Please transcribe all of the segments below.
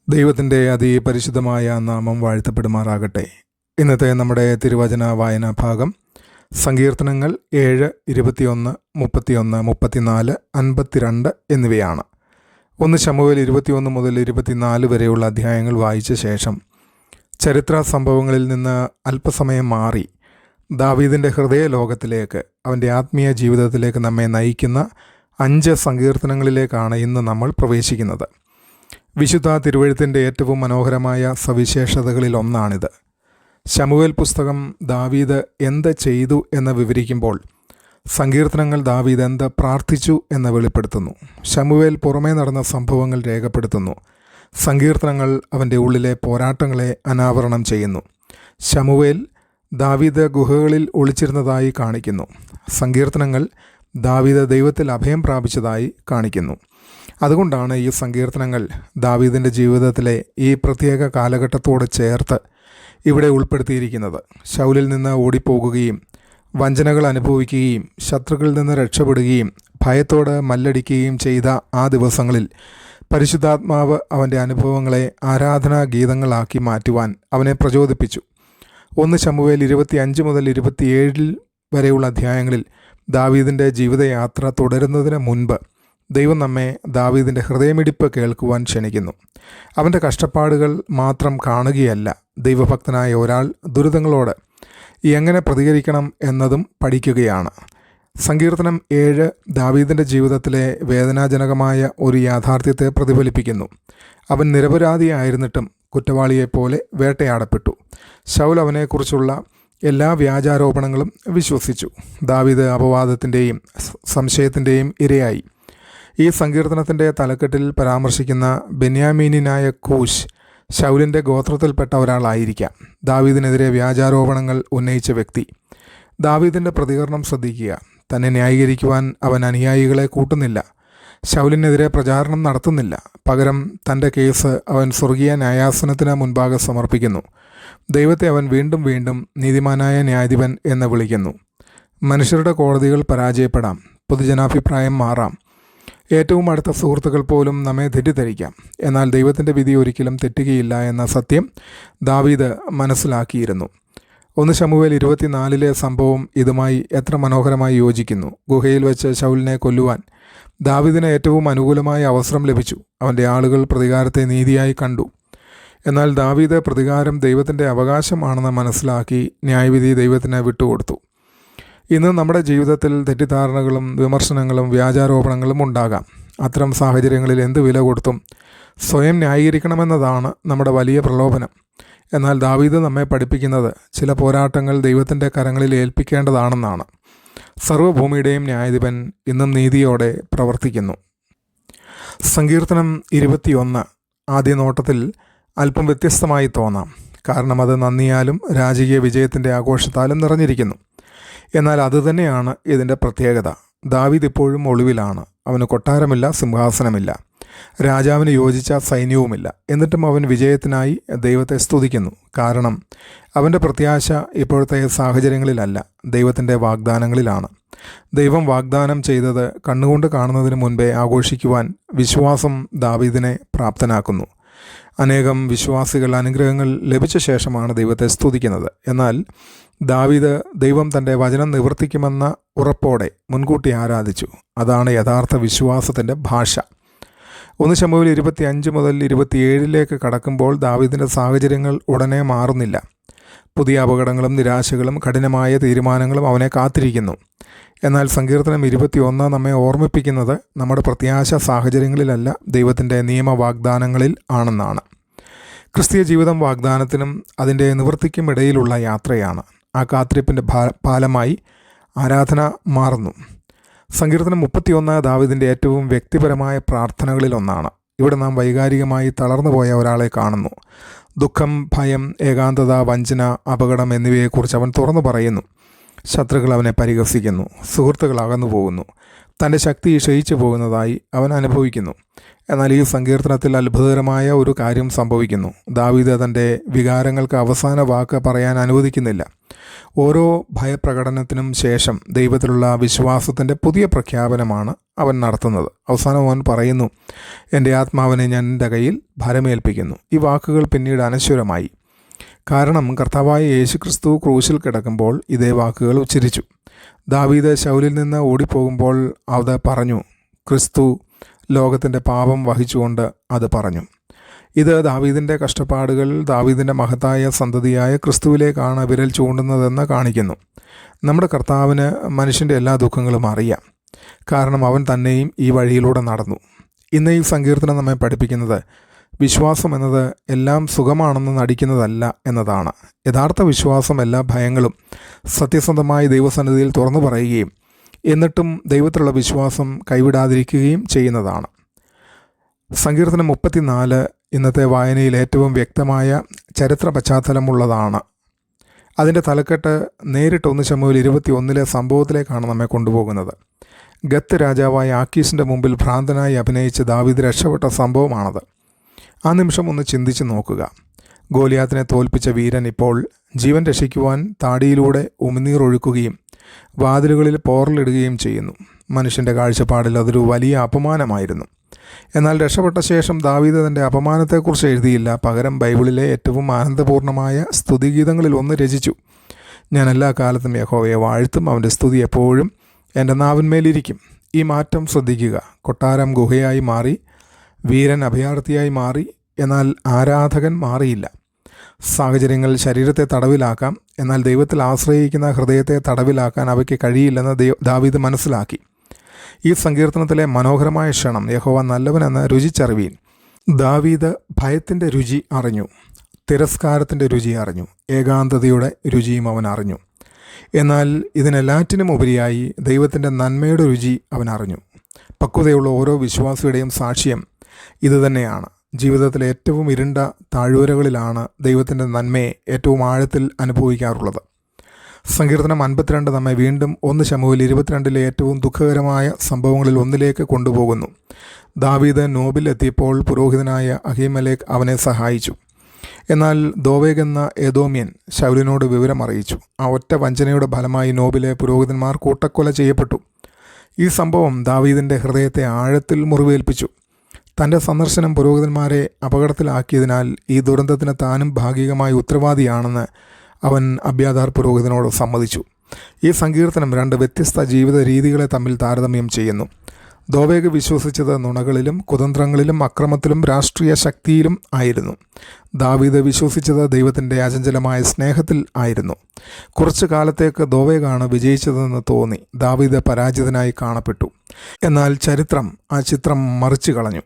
ദൈവത്തിൻ്റെ അതിപരിശുദ്ധമായ നാമം വാഴ്ത്തപ്പെടുമാറാകട്ടെ. ഇന്നത്തെ നമ്മുടെ തിരുവചന വായനാ ഭാഗം സങ്കീർത്തനങ്ങൾ 7, 21, 31, 34, 52 എന്നിവയാണ്. 1 ശമൂവേൽ 21 മുതൽ 24 വരെയുള്ള അധ്യായങ്ങൾ വായിച്ച ശേഷം ചരിത്ര സംഭവങ്ങളിൽ നിന്ന് അല്പസമയം മാറി ദാവീദിൻ്റെ ഹൃദയലോകത്തിലേക്ക്, അവൻ്റെ ആത്മീയ ജീവിതത്തിലേക്ക് നമ്മെ നയിക്കുന്ന 5 സങ്കീർത്തനങ്ങളിലേക്കാണ് ഇന്ന് നമ്മൾ പ്രവേശിക്കുന്നത്. വിശുദ്ധ തിരുവെഴുത്തിൻ്റെ ഏറ്റവും മനോഹരമായ സവിശേഷതകളിൽ ഒന്നാണിത്. ശമൂവേൽ പുസ്തകം ദാവീദ് എന്ത് ചെയ്തു എന്ന് വിവരിക്കുമ്പോൾ സങ്കീർത്തനങ്ങൾ ദാവീദ് എന്ത് പ്രാർത്ഥിച്ചു എന്ന് വെളിപ്പെടുത്തുന്നു. ശമൂവേൽ പുറമേ നടന്ന സംഭവങ്ങൾ രേഖപ്പെടുത്തുന്നു. സങ്കീർത്തനങ്ങൾ അവൻ്റെ ഉള്ളിലെ പോരാട്ടങ്ങളെ അനാവരണം ചെയ്യുന്നു. ശമൂവേൽ ദാവീദ് ഗുഹകളിൽ ഒളിച്ചിരുന്നതായി കാണിക്കുന്നു. സങ്കീർത്തനങ്ങൾ ദാവീദ് ദൈവത്തിൽ അഭയം പ്രാപിച്ചതായി കാണിക്കുന്നു. അതുകൊണ്ടാണ് ഈ സങ്കീർത്തനങ്ങൾ ദാവീദിൻ്റെ ജീവിതത്തിലെ ഈ പ്രത്യേക കാലഘട്ടത്തോട് ചേർത്ത് ഇവിടെ ഉൾപ്പെടുത്തിയിരിക്കുന്നത്. ശൗലിൽ നിന്ന് ഓടിപ്പോകുകയും വഞ്ചനകൾ അനുഭവിക്കുകയും ശത്രുക്കളിൽ നിന്ന് രക്ഷപ്പെടുകയും ഭയത്തോട് മല്ലടിക്കുകയും ചെയ്ത ആ ദിവസങ്ങളിൽ പരിശുദ്ധാത്മാവ് അവൻ്റെ അനുഭവങ്ങളെ ആരാധനാ ഗീതങ്ങളാക്കി മാറ്റുവാൻ അവനെ പ്രചോദിപ്പിച്ചു. 1 ശമൂവേൽ 25 മുതൽ 27 വരെയുള്ള അധ്യായങ്ങളിൽ ദാവീദിൻ്റെ ജീവിതയാത്ര തുടരുന്നതിന് മുൻപ് ദൈവം നമ്മെ ദാവീദിൻ്റെ ഹൃദയമിടിപ്പ് കേൾക്കുവാൻ ക്ഷണിക്കുന്നു. അവൻ്റെ കഷ്ടപ്പാടുകൾ മാത്രം കാണുകയല്ല, ദൈവഭക്തനായ ഒരാൾ ദുരിതങ്ങളോട് എങ്ങനെ പ്രതികരിക്കണം എന്നതും പഠിക്കുകയാണ്. സങ്കീർത്തനം 7 ദാവീദിൻ്റെ ജീവിതത്തിലെ വേദനാജനകമായ ഒരു യാഥാർത്ഥ്യത്തെ പ്രതിഫലിപ്പിക്കുന്നു. അവൻ നിരപരാധിയായിരുന്നിട്ടും കുറ്റവാളിയെപ്പോലെ വേട്ടയാടപ്പെട്ടു. ശൗൽ അവനെക്കുറിച്ചുള്ള എല്ലാ വ്യാജാരോപണങ്ങളും വിശ്വസിച്ചു. ദാവീദ് അപവാദത്തിൻ്റെയും സംശയത്തിൻ്റെയും ഇരയായി. ഈ സങ്കീർത്തനത്തിൻ്റെ തലക്കെട്ടിൽ പരാമർശിക്കുന്ന ബെന്യാമീനായ കൂശ് ശൗലിൻ്റെ ഗോത്രത്തിൽപ്പെട്ട ഒരാളായിരിക്കാം. ദാവീദിനെതിരെ വ്യാജാരോപണങ്ങൾ ഉന്നയിച്ച വ്യക്തി. ദാവീദിൻ്റെ പ്രതികരണം ശ്രദ്ധിക്കുക. തന്നെ ന്യായീകരിക്കുവാൻ അവൻ അനുയായികളെ കൂട്ടുന്നില്ല. ശൗലിനെതിരെ പ്രചാരണം നടത്തുന്നില്ല. പകരം തൻ്റെ കേസ് അവൻ സ്വർഗീയ ന്യായാസനത്തിന് മുൻപാകെ സമർപ്പിക്കുന്നു. ദൈവത്തെ അവൻ വീണ്ടും വീണ്ടും നീതിമാനായ ന്യായാധിപൻ എന്ന് വിളിക്കുന്നു. മനുഷ്യരുടെ കോടതികൾ പരാജയപ്പെടാം, പൊതുജനാഭിപ്രായം മാറാം, ഏറ്റവും അടുത്ത സുഹൃത്തുക്കൾ പോലും നമ്മെ തെറ്റിദ്ധരിക്കാം. എന്നാൽ ദൈവത്തിൻ്റെ വിധി ഒരിക്കലും തെറ്റുകയില്ല എന്ന സത്യം ദാവീദ് മനസ്സിലാക്കിയിരുന്നു. 1 ശമൂവേൽ 24 സംഭവം ഇതുമായി എത്ര മനോഹരമായി യോജിക്കുന്നു. ഗുഹയിൽ വെച്ച് ശൗലിനെ കൊല്ലുവാൻ ദാവീദിന് ഏറ്റവും അനുകൂലമായ അവസരം ലഭിച്ചു. അവൻ്റെ ആളുകൾ പ്രതികാരത്തെ നീതിയായി കണ്ടു. എന്നാൽ ദാവീദ് പ്രതികാരം ദൈവത്തിൻ്റെ അവകാശമാണെന്ന് മനസ്സിലാക്കി ന്യായവിധി ദൈവത്തിന് വിട്ടുകൊടുത്തു. ഇന്ന് നമ്മുടെ ജീവിതത്തിൽ തെറ്റിദ്ധാരണകളും വിമർശനങ്ങളും വ്യാജാരോപണങ്ങളും ഉണ്ടാകാം. അത്തരം സാഹചര്യങ്ങളിൽ എന്ത് വില കൊടുത്തും സ്വയം ന്യായീകരിക്കണമെന്നതാണ് നമ്മുടെ വലിയ പ്രലോഭനം. എന്നാൽ ദാവീദ് നമ്മെ പഠിപ്പിക്കുന്നത് ചില പോരാട്ടങ്ങൾ ദൈവത്തിൻ്റെ കരങ്ങളിൽ ഏൽപ്പിക്കേണ്ടതാണെന്നാണ്. സർവ്വഭൂമിയുടെയും ന്യായാധിപൻ ഇന്നും നീതിയോടെ പ്രവർത്തിക്കുന്നു. സങ്കീർത്തനം 21 ആദ്യ നോട്ടത്തിൽ അല്പം വ്യത്യസ്തമായി തോന്നാം. കാരണം അത് നന്ദിയാലും രാജകീയ വിജയത്തിൻ്റെ ആഘോഷത്താലും നിറഞ്ഞിരിക്കുന്നു. എന്നാൽ അതുതന്നെയാണ് ഇതിൻ്റെ പ്രത്യേകത. ദാവീദ് ഇപ്പോഴും ഒളിവിലാണ്. അവന് കൊട്ടാരമില്ല, സിംഹാസനമില്ല, രാജാവിന് യോജിച്ച സൈന്യവുമില്ല. എന്നിട്ടും അവൻ വിജയത്തിനായി ദൈവത്തെ സ്തുതിക്കുന്നു. കാരണം അവൻ്റെ പ്രത്യാശ ഇപ്പോഴത്തെ സാഹചര്യങ്ങളിലല്ല, ദൈവത്തിൻ്റെ വാഗ്ദാനങ്ങളിലാണ്. ദൈവം വാഗ്ദാനം ചെയ്തത് കണ്ണുകൊണ്ട് കാണുന്നതിന് മുൻപേ ആഘോഷിക്കുവാൻ വിശ്വാസം ദാവീദിനെ പ്രാപ്തനാക്കുന്നു. അനേകം വിശ്വാസികൾ അനുഗ്രഹങ്ങൾ ലഭിച്ച ശേഷമാണ് ദൈവത്തെ സ്തുതിക്കുന്നത്. എന്നാൽ ദാവീദ് ദൈവം തൻ്റെ വചനം നിവർത്തിക്കുമെന്ന ഉറപ്പോടെ മുൻകൂട്ടി ആരാധിച്ചു. അതാണ് യഥാർത്ഥ വിശ്വാസത്തിൻ്റെ ഭാഷ. 1 ശമൂവേൽ 25 മുതൽ 27 കടക്കുമ്പോൾ ദാവീദിൻ്റെ സാഹചര്യങ്ങൾ ഉടനെ മാറുന്നില്ല. പുതിയ അപകടങ്ങളും നിരാശകളും കഠിനമായ തീരുമാനങ്ങളും അവനെ കാത്തിരിക്കുന്നു. എന്നാൽ സങ്കീർത്തനം 21 നമ്മെ ഓർമ്മിപ്പിക്കുന്നത് നമ്മുടെ പ്രത്യാശ സാഹചര്യങ്ങളിലല്ല, ദൈവത്തിൻ്റെ നിയമവാഗ്ദാനങ്ങളിൽ ആണെന്നാണ്. ക്രിസ്തീയ ജീവിതം വാഗ്ദാനത്തിനും അതിൻ്റെ നിവൃത്തിക്കും ഇടയിലുള്ള യാത്രയാണ്. ആ കാത്തിരിപ്പിൻ്റെ പാലമായി ആരാധന മാറുന്നു. സങ്കീർത്തനം 31 ദാവീദിൻ്റെ ഏറ്റവും വ്യക്തിപരമായ പ്രാർത്ഥനകളിലൊന്നാണ്. ഇവിടെ നാം വൈകാരികമായി തളർന്നു പോയ ഒരാളെ കാണുന്നു. ദുഃഖം, ഭയം, ഏകാന്തത, വഞ്ചന, അപകടം എന്നിവയെക്കുറിച്ച് അവൻ തുറന്നു പറയുന്നു. ശത്രുക്കൾ അവനെ പരിഹസിക്കുന്നു, സുഹൃത്തുക്കൾ അകന്നു പോകുന്നു, തൻ്റെ ശക്തി ക്ഷയിച്ചു പോകുന്നതായി അവൻ അനുഭവിക്കുന്നു. എന്നാൽ ഈ സങ്കീർത്തനത്തിൽ അത്ഭുതകരമായ ഒരു കാര്യം സംഭവിക്കുന്നു. ദാവീദ് തൻ്റെ വികാരങ്ങൾക്ക് അവസാന വാക്ക് പറയാൻ അനുവദിക്കുന്നില്ല. ഓരോ ഭയപ്രകടനത്തിനും ശേഷം ദൈവത്തിലുള്ള വിശ്വാസത്തിൻ്റെ പുതിയ പ്രഖ്യാപനമാണ് അവൻ നടത്തുന്നത്. അവസാനം അവൻ പറയുന്നു, എൻ്റെ ആത്മാവിനെ ഞാൻ എൻ്റെ കയ്യിൽ ഭരമേൽപ്പിക്കുന്നു. ഈ വാക്കുകൾ പിന്നീട് അനശ്വരമായി. കാരണം കർത്താവായ യേശുക്രിസ്തു ക്രൂശിൽ കിടക്കുമ്പോൾ ഇതേ വാക്കുകൾ ഉച്ചരിച്ചു. ദാവീദ് ശൗലിൽ നിന്ന് ഓടിപ്പോകുമ്പോൾ അത് പറഞ്ഞു. ക്രിസ്തു ലോകത്തിൻ്റെ പാപം വഹിച്ചുകൊണ്ട് അത് പറഞ്ഞു. ഇത് ദാവീദിൻ്റെ കഷ്ടപ്പാടുകൾ ദാവീദിൻ്റെ മഹത്തായ സന്തതിയായ ക്രിസ്തുവിലേക്കാണ് വിരൽ ചൂണ്ടുന്നതെന്ന് കാണിക്കുന്നു. നമ്മുടെ കർത്താവിന് മനുഷ്യൻ്റെ എല്ലാ ദുഃഖങ്ങളും അറിയാം. കാരണം അവൻ തന്നെയും ഈ വഴിയിലൂടെ നടന്നു. ഇന്ന് ഈ സങ്കീർത്തനം നമ്മെ പഠിപ്പിക്കുന്നത് വിശ്വാസം എന്നത് എല്ലാം സുഖമാണെന്ന് നടിക്കുന്നതല്ല എന്നതാണ്. യഥാർത്ഥ വിശ്വാസം എല്ലാ ഭയങ്ങളും സത്യസന്ധമായി ദൈവസന്നിധിയിൽ തുറന്നു പറയുകയും എന്നിട്ടും ദൈവത്തിലുള്ള വിശ്വാസം കൈവിടാതിരിക്കുകയും ചെയ്യുന്നതാണ്. സങ്കീർത്തനം 34 ഇന്നത്തെ വായനയിൽ ഏറ്റവും വ്യക്തമായ ചരിത്ര പശ്ചാത്തലമുള്ളതാണ്. അതിൻ്റെ തലക്കെട്ട് നേരിട്ട് 1 ശമൂവേൽ 21 സംഭവത്തിലേക്കാണ് നമ്മെ കൊണ്ടുപോകുന്നത്. ഗത്ത് രാജാവായ ആക്കീസിൻ്റെ മുമ്പിൽ ഭ്രാന്തനായി അഭിനയിച്ച് ദാവീദ് രക്ഷപ്പെട്ട സംഭവമാണത്. ആ നിമിഷം ഒന്ന് ചിന്തിച്ച് നോക്കുക. ഗോലിയാത്തിനെ തോൽപ്പിച്ച വീരൻ ഇപ്പോൾ ജീവൻ രക്ഷിക്കുവാൻ താടിയിലൂടെ ഉമിനീർ ഒഴുക്കുകയും വാതിലുകളിൽ പോറലിടുകയും ചെയ്യുന്നു. മനുഷ്യൻ്റെ കാഴ്ചപ്പാടിൽ അതൊരു വലിയ അപമാനമായിരുന്നു. എന്നാൽ രക്ഷപ്പെട്ട ശേഷം ദാവീദ് തൻ്റെ അപമാനത്തെക്കുറിച്ച് എഴുതിയില്ല. പകരം ബൈബിളിലെ ഏറ്റവും ആനന്ദപൂർണമായ സ്തുതിഗീതങ്ങളിൽ ഒന്ന് രചിച്ചു. ഞാൻ എല്ലാ കാലത്തും യഹോവയെ വാഴ്ത്തും, അവൻ്റെ സ്തുതി എപ്പോഴും എൻ്റെ നാവിന്മേലിരിക്കും. ഈ മാറ്റം ശ്രദ്ധിക്കുക. കൊട്ടാരം ഗുഹയായി മാറി, വീരൻ അഭയാർത്ഥിയായി മാറി, എന്നാൽ ആരാധകൻ മാറിയില്ല. സാഹചര്യങ്ങൾ ശരീരത്തെ തടവിലാക്കാം, എന്നാൽ ദൈവത്തിൽ ആശ്രയിക്കുന്ന ഹൃദയത്തെ തടവിലാക്കാൻ അവയ്ക്ക് കഴിയില്ലെന്ന് ദാവീദ് മനസ്സിലാക്കി. ഈ സങ്കീർത്തനത്തിലെ മനോഹരമായ ക്ഷണം, യഹോവ നല്ലവനെന്ന് രുചിച്ചറിവീൻ. ദാവീദ് ഭയത്തിൻ്റെ രുചി അറിഞ്ഞു, തിരസ്കാരത്തിൻ്റെ രുചി അറിഞ്ഞു, ഏകാന്തതയുടെ രുചിയും അവൻ അറിഞ്ഞു. എന്നാൽ ഇതിനെല്ലാറ്റിനും ഉപരിയായി ദൈവത്തിൻ്റെ നന്മയുടെ രുചി അവൻ അറിഞ്ഞു. പക്വതയുള്ള ഓരോ വിശ്വാസിയുടെയും സാക്ഷ്യം ഇതുതന്നെയാണ്. ജീവിതത്തിലെ ഏറ്റവും ഇരുണ്ട താഴ്വരകളിലാണ് ദൈവത്തിൻ്റെ നന്മയെ ഏറ്റവും ആഴത്തിൽ അനുഭവിക്കാറുള്ളത്. സങ്കീർത്തനം 52 നമ്മെ വീണ്ടും 1 ശമൂവേൽ 22 ഏറ്റവും ദുഃഖകരമായ സംഭവങ്ങളിൽ ഒന്നിലേക്ക് കൊണ്ടുപോകുന്നു. ദാവീദ് നോബിൽ എത്തിയപ്പോൾ പുരോഹിതനായ അഹീമേലെക്ക് അവനെ സഹായിച്ചു. എന്നാൽ ദോവേഗ് എന്ന ഏദോമ്യൻ ശൗലിനോട് വിവരം അറിയിച്ചു. ആ ഒറ്റ വഞ്ചനയുടെ ഫലമായി നോബിലെ പുരോഹിതന്മാർ കൂട്ടക്കൊല ചെയ്യപ്പെട്ടു. ഈ സംഭവം ദാവീദിൻ്റെ ഹൃദയത്തെ ആഴത്തിൽ മുറിവേൽപ്പിച്ചു. തൻ്റെ സന്ദർശനം പുരോഹിതന്മാരെ അപകടത്തിലാക്കിയതിനാൽ ഈ ദുരന്തത്തിന് താനും ഭാഗികമായി ഉത്തരവാദിയാണെന്ന് അവൻ അബ്യാഥാർ പുരോഹിതനോട് സമ്മതിച്ചു. ഈ സങ്കീർത്തനം 2 വ്യത്യസ്ത ജീവിത രീതികളെ തമ്മിൽ താരതമ്യം ചെയ്യുന്നു. ദോവേഗ് വിശ്വസിച്ചത് നുണകളിലും കുതന്ത്രങ്ങളിലും അക്രമത്തിലും രാഷ്ട്രീയ ശക്തിയിലും ആയിരുന്നു. ദാവീദ് വിശ്വസിച്ചത് ദൈവത്തിൻ്റെ അചഞ്ചലമായ സ്നേഹത്തിൽ ആയിരുന്നു. കുറച്ചു കാലത്തേക്ക് ദോവേഗാണ് വിജയിച്ചതെന്ന് തോന്നി. ദാവീദ് പരാജിതനായി കാണപ്പെട്ടു. എന്നാൽ ചരിത്രം ആ ചിത്രം മറിച്ചു കളഞ്ഞു.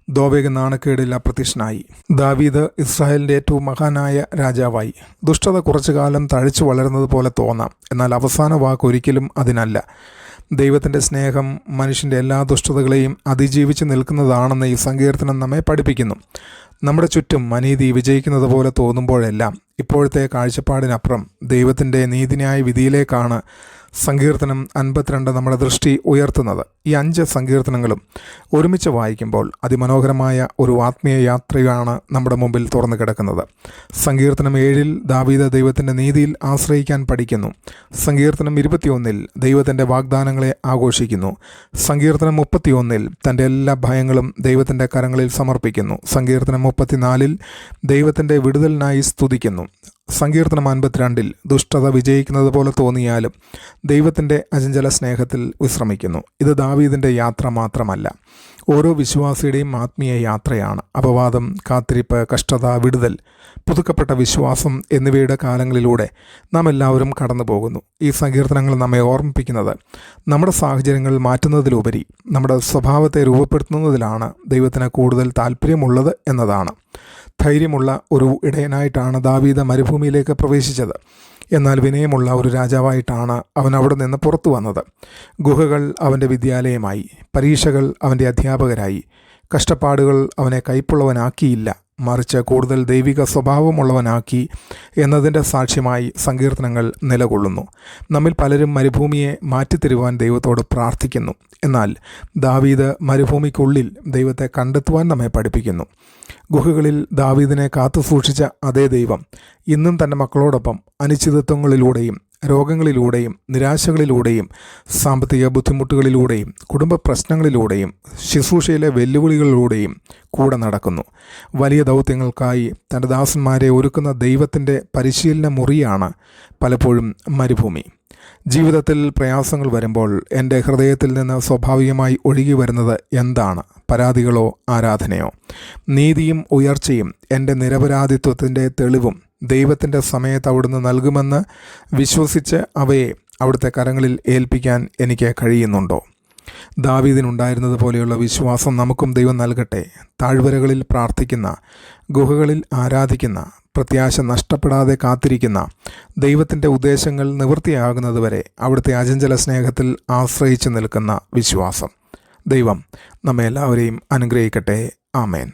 ദോവേഗ് നാണക്കേടിൽ അപ്രത്യക്ഷനായി. ദാവീദ് ഇസ്രായേലിൻ്റെ ഏറ്റവും മഹാനായ രാജാവായി. ദുഷ്ടത കുറച്ചു കാലം തഴച്ചു വളരുന്നത് പോലെ തോന്നാം, എന്നാൽ അവസാന വാക്ക് ഒരിക്കലും അതിനല്ല. ദൈവത്തിൻ്റെ സ്നേഹം മനുഷ്യൻ്റെ എല്ലാ ദുഷ്ടതകളെയും അതിജീവിച്ച് നിൽക്കുന്നതാണെന്ന് ഈ സങ്കീർത്തനം നമ്മെ പഠിപ്പിക്കുന്നു. നമ്മുടെ ചുറ്റും അനീതി വിജയിക്കുന്നത് പോലെ തോന്നുമ്പോഴെല്ലാം ഇപ്പോഴത്തെ കാഴ്ചപ്പാടിനപ്പുറം ദൈവത്തിൻ്റെ നീതിന്യായ വിധിയിലേക്കാണ് സങ്കീർത്തനം 52 നമ്മുടെ ദൃഷ്ടി ഉയർത്തുന്നത്. ഈ 5 സങ്കീർത്തനങ്ങളും ഒരുമിച്ച് വായിക്കുമ്പോൾ അതിമനോഹരമായ ഒരു ആത്മീയ യാത്രയാണ് നമ്മുടെ മുമ്പിൽ തുറന്നു കിടക്കുന്നത്. സങ്കീർത്തനം 7 ദാവീദ് ദൈവത്തിൻ്റെ നീതിയിൽ ആശ്രയിക്കാൻ പഠിക്കുന്നു. സങ്കീർത്തനം 21 ദൈവത്തിൻ്റെ വാഗ്ദാനങ്ങളെ ആഘോഷിക്കുന്നു. സങ്കീർത്തനം 31 തൻ്റെ എല്ലാ ഭയങ്ങളും ദൈവത്തിൻ്റെ കരങ്ങളിൽ സമർപ്പിക്കുന്നു. സങ്കീർത്തനം 34 ദൈവത്തിൻ്റെ വിടുതലിനായി സ്തുതിക്കുന്നു. സങ്കീർത്തനം 52 ദുഷ്ടത വിജയിക്കുന്നത് പോലെ തോന്നിയാലും ദൈവത്തിൻ്റെ അചഞ്ചല സ്നേഹത്തിൽ വിശ്രമിക്കുന്നു. ഇത് ദാവീദിൻ്റെ യാത്ര മാത്രമല്ല, ഓരോ വിശ്വാസിയുടെയും ആത്മീയ യാത്രയാണ്. അപവാദം, കാത്തിരിപ്പ്, കഷ്ടത, വിടുതൽ, പുതുക്കപ്പെട്ട വിശ്വാസം എന്നിവയുടെ കാലങ്ങളിലൂടെ നാം എല്ലാവരും കടന്നു പോകുന്നു. ഈ സങ്കീർത്തനങ്ങൾ നമ്മെ ഓർമ്മിപ്പിക്കുന്നത് നമ്മുടെ സാഹചര്യങ്ങൾ മാറ്റുന്നതിലുപരി നമ്മുടെ സ്വഭാവത്തെ രൂപപ്പെടുത്തുന്നതിലാണ് ദൈവത്തിന് കൂടുതൽ താല്പര്യമുള്ളത് എന്നതാണ്. ധൈര്യമുള്ള ഒരു ഇടയനായിട്ടാണ് ദാവീദ് മരുഭൂമിയിലേക്ക് പ്രവേശിച്ചത്. എന്നാൽ വിനയമുള്ള ഒരു രാജാവായിട്ടാണ് അവൻ അവിടെ നിന്ന് പുറത്തു വന്നത്. ഗുഹകൾ അവൻ്റെ വിദ്യാലയമായി, പരീക്ഷകൾ അവൻ്റെ അധ്യാപകരായി, കഷ്ടപ്പാടുകൾ അവനെ കൈപ്പുള്ളവനാക്കിയില്ല. മറിച്ച് കൂടുതൽ ദൈവിക സ്വഭാവമുള്ളവനാക്കി എന്നതിൻ്റെ സാക്ഷ്യമായി സങ്കീർത്തനങ്ങൾ നിലകൊള്ളുന്നു. നമ്മിൽ പലരും മരുഭൂമിയെ മാറ്റിത്തരുവാൻ ദൈവത്തോട് പ്രാർത്ഥിക്കുന്നു. എന്നാൽ ദാവീദ് മരുഭൂമിക്കുള്ളിൽ ദൈവത്തെ കണ്ടെത്തുവാൻ നമ്മെ പഠിപ്പിക്കുന്നു. ഗുഹകളിൽ ദാവീദിനെ കാത്തുസൂക്ഷിച്ച അതേ ദൈവം ഇന്നും തൻ്റെ മക്കളോടൊപ്പം അനിശ്ചിതത്വങ്ങളിലൂടെയും രോഗങ്ങളിലൂടെയും നിരാശകളിലൂടെയും സാമ്പത്തിക ബുദ്ധിമുട്ടുകളിലൂടെയും കുടുംബ പ്രശ്നങ്ങളിലൂടെയും ശുശ്രൂഷയിലെ വെല്ലുവിളികളിലൂടെയും കൂടെ നടക്കുന്നു. വലിയ ദൗത്യങ്ങൾക്കായി തൻ്റെ ദാസന്മാരെ ഒരുക്കുന്ന ദൈവത്തിൻ്റെ പരിശീലന മുറിയാണ് പലപ്പോഴും മരുഭൂമി. ജീവിതത്തിൽ പ്രയാസങ്ങൾ വരുമ്പോൾ എൻ്റെ ഹൃദയത്തിൽ നിന്ന് സ്വാഭാവികമായി ഒഴുകി വരുന്നത് എന്താണ്? പരാതികളോ ആരാധനയോ? നീതിയും ഉയർച്ചയും എൻ്റെ നിരപരാധിത്വത്തിൻ്റെ തെളിവും ദൈവത്തിൻ്റെ സമയത്ത് അവിടുന്ന് നൽകുമെന്ന് വിശ്വസിച്ച് അവയെ അവിടുത്തെ കരങ്ങളിൽ ഏൽപ്പിക്കാൻ എനിക്ക് കഴിയുന്നുണ്ടോ? ദാവീദിനുണ്ടായിരുന്നത് പോലെയുള്ള വിശ്വാസം നമുക്കും ദൈവം നൽകട്ടെ. താഴ്വരകളിൽ പ്രാർത്ഥിക്കുന്ന, ഗുഹകളിൽ ആരാധിക്കുന്ന, പ്രത്യാശ നഷ്ടപ്പെടാതെ കാത്തിരിക്കുന്ന, ദൈവത്തിൻ്റെ ഉദ്ദേശങ്ങൾ നിവൃത്തിയാകുന്നതുവരെ അവിടുത്തെ അചഞ്ചല സ്നേഹത്തിൽ ആശ്രയിച്ചു നിൽക്കുന്ന വിശ്വാസം. ദൈവം നമ്മെ എല്ലാവരെയും അനുഗ്രഹിക്കട്ടെ. ആമേൻ.